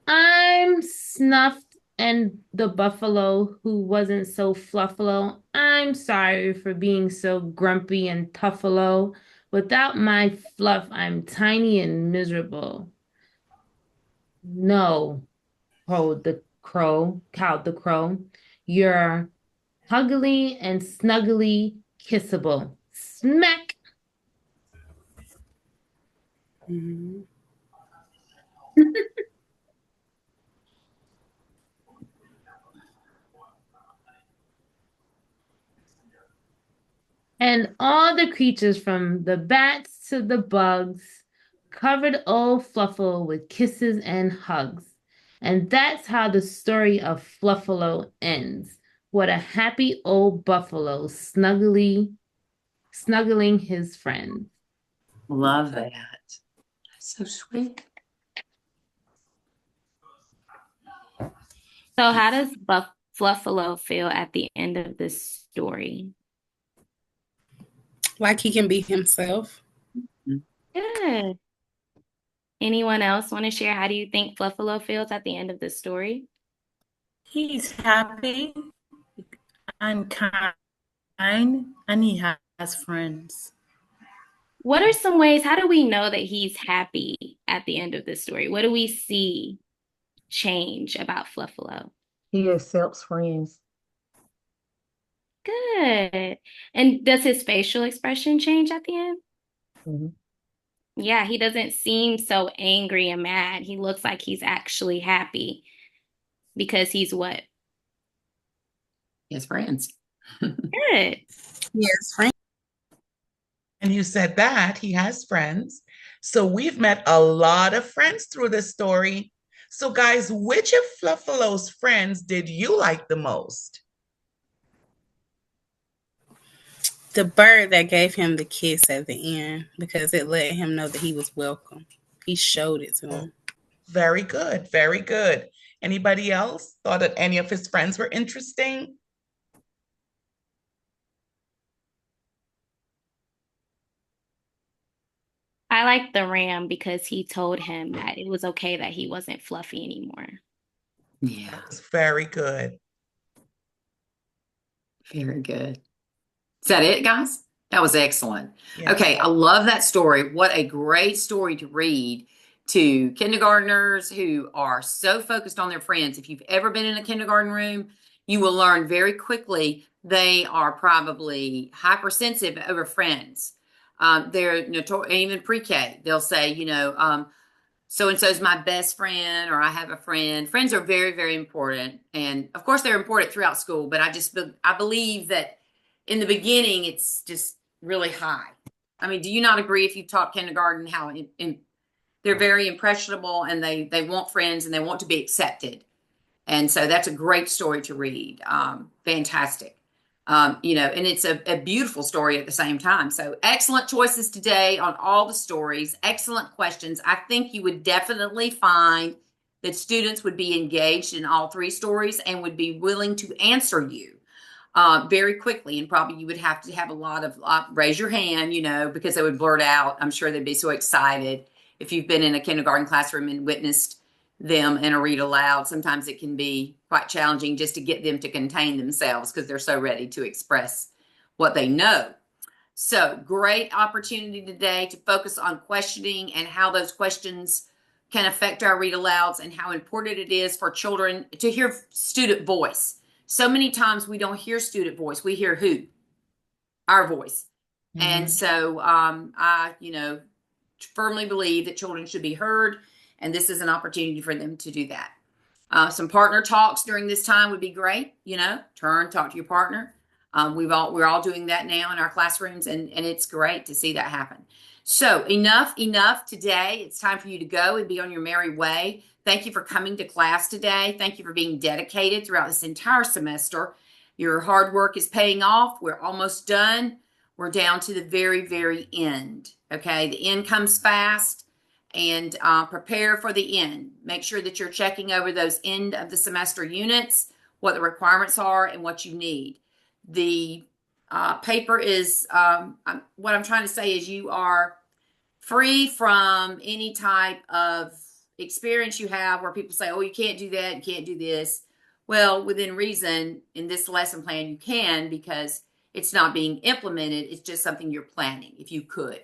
I'm Snuffed and the buffalo who wasn't so fluffalo. I'm sorry for being so grumpy and tuffalo. Without my fluff, I'm tiny and miserable. No, cowed the crow. You're huggly and snuggly kissable. Smack. And all the creatures from the bats to the bugs covered old Fluffalo with kisses and hugs. And that's how the story of Fluffalo ends. What a happy old buffalo snuggling his friends. Love that. That's so sweet. So how does Fluffalo feel at the end of this story? Like he can be himself. Good. Anyone else want to share? How do you think Fluffalo feels at the end of this story? He's happy and kind, and he has friends. What are some ways, how do we know that he's happy at the end of this story? What do we see change about Fluffalo? He accepts friends. Good. And does his facial expression change at the end? Yeah, he doesn't seem so angry and mad. He looks like he's actually happy because he's what? He has friends. Good. Yes, friends. And you said that he has friends. So we've met a lot of friends through this story. So guys, which of Fluffalo's friends did you like the most? The bird that gave him the kiss at the end, because it let him know that he was welcome. He showed it to him. Very good. Very good. Anybody else thought that any of his friends were interesting? I like the ram because he told him that it was okay that he wasn't fluffy anymore. Yeah, It's very good. very good. Is that it, guys? That was excellent. Yeah. Okay, I love that story. What a great story to read to kindergartners who are so focused on their friends. If you've ever been in a kindergarten room, you will learn very quickly they are probably hypersensitive over friends. They're even pre-K. They'll say, so and so is my best friend, or I have a friend. Friends are very, very important, and of course, they're important throughout school. But I believe that in the beginning, it's just really high. I mean, do you not agree if you've taught kindergarten how they're very impressionable and they want friends and they want to be accepted? And so that's a great story to read. Fantastic. And it's a beautiful story at the same time. So excellent choices today on all the stories. Excellent questions. I think you would definitely find that students would be engaged in all three stories and would be willing to answer you very quickly. And probably you would have to have a lot of raise your hand, because they would blurt out. I'm sure they'd be so excited. If you've been in a kindergarten classroom and witnessed them in a read aloud, sometimes it can be quite challenging just to get them to contain themselves because they're so ready to express what they know. So great opportunity today to focus on questioning and how those questions can affect our read alouds and how important it is for children to hear student voice. So many times we don't hear student voice. We hear who? Our voice. Mm-hmm. And so I firmly believe that children should be heard, and this is an opportunity for them to do that. Some partner talks during this time would be great. Talk to your partner. We're all doing that now in our classrooms, and it's great to see that happen. So enough today. It's time for you to go and be on your merry way. Thank you for coming to class today. Thank you for being dedicated throughout this entire semester. Your hard work is paying off. We're almost done. We're down to the very, very end. Okay, the end comes fast, and prepare for the end. Make sure that you're checking over those end of the semester units, what the requirements are, and what you need. The paper is, what I'm trying to say is you are free from any type of experience you have where people say, oh, you can't do that, you can't do this. Well, within reason, in this lesson plan, you can, because it's not being implemented. It's just something you're planning. If you could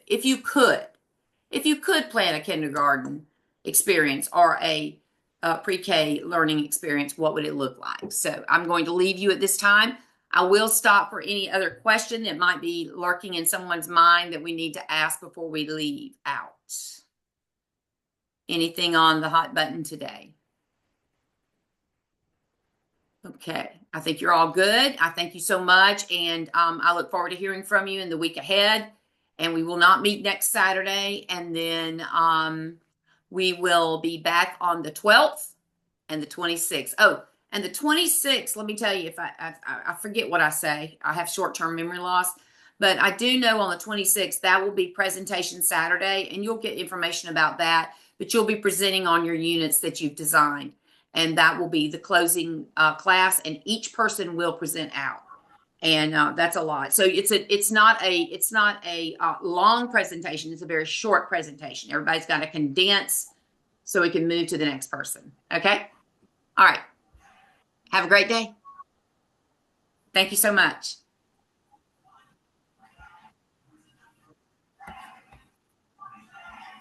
plan a kindergarten experience or a pre-K learning experience, what would it look like? So I'm going to leave you at this time. I will stop for any other question that might be lurking in someone's mind that we need to ask before we leave out. Anything on the hot button today? Okay, I think you're all good. I thank you so much, and I look forward to hearing from you in the week ahead. And we will not meet next Saturday, and then we will be back on the 12th and the 26th. Oh, and the 26th, let me tell you, if I forget what I say, I have short-term memory loss, but I do know on the 26th, that will be presentation Saturday, and you'll get information about that, but you'll be presenting on your units that you've designed. And that will be the closing class, and each person will present out, and that's a lot. So it's not a long presentation. It's a very short presentation. Everybody's got to condense so we can move to the next person. Okay. All right. Have a great day. Thank you so much.